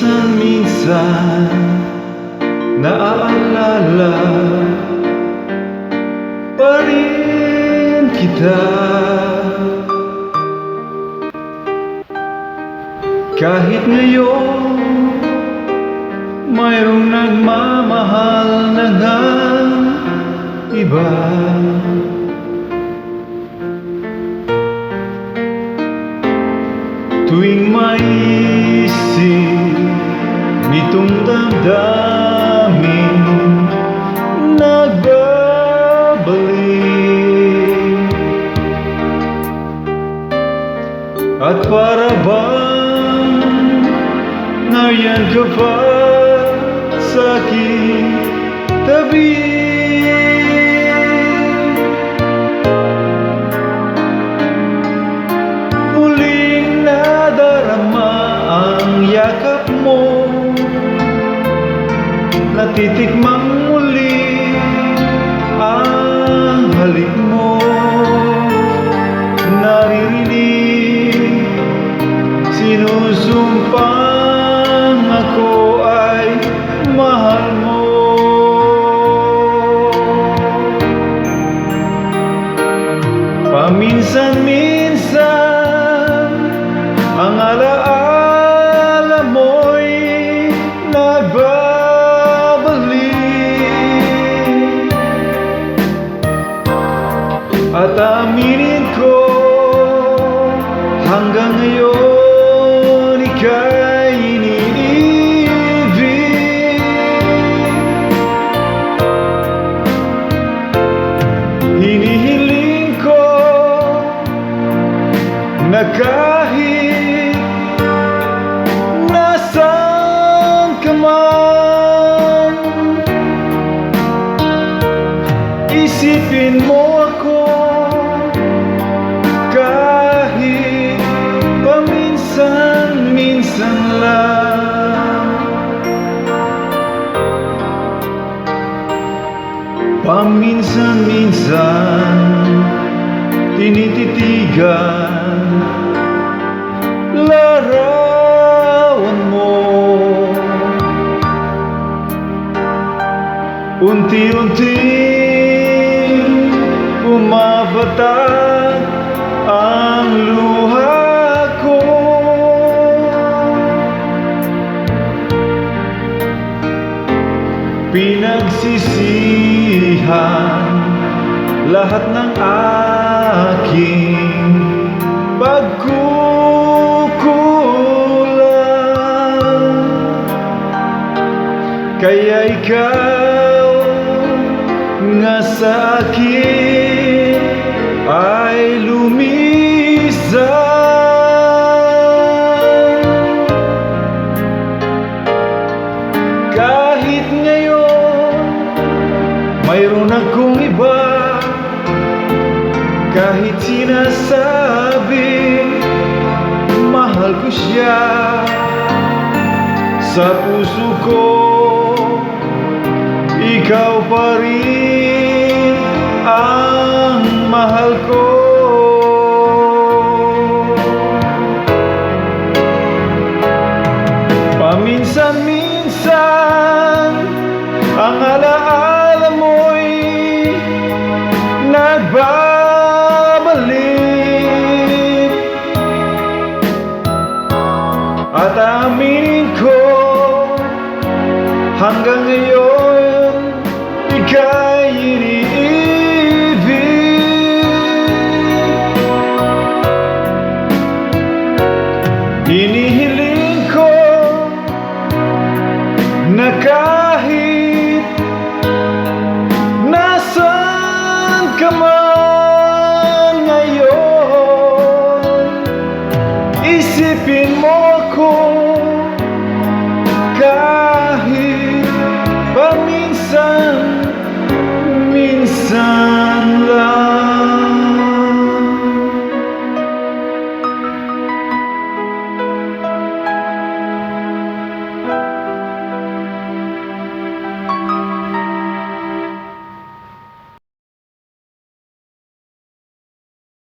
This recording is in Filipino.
Paminsan-minsan naaalala pa rin kita, kahit ngayon mayroong nagmamahal na ng iba. Tuwing maisip nitong damdamin nagbabalik, at para bang nariyan ka pa sa aking tabi. Muling nadarama ang yakap mo, natitikmang muli ang halik mo, naririnig sinusumpang ako ay mahal mo. Paminsan-minsan ang alaala mo'y nagbabalik, at aminin ko hanggang ngayon ika'y iniibig. Hinihiling ko na kahit nasaan ka man, isipin mo ako kahit paminsan-minsan lang. Paminsan-minsan tinititigan larawan mo, unti-unting bumabatak ang luha ko. Pinagsisihan lahat ng aking pagkukulang, kaya ikaw nga sa akin ay lumisan. Kahit ngayon mayroon akong iba, kahit sinasabi mahal ko siya, sa puso ko ikaw pa rin ang mahal ko. Paminsan-minsan ang alaala mo'y nagbabalik, at aminin ko hanggang ngayon ika'y iniibig. Hinihiling ko na kahit nasaan ka man,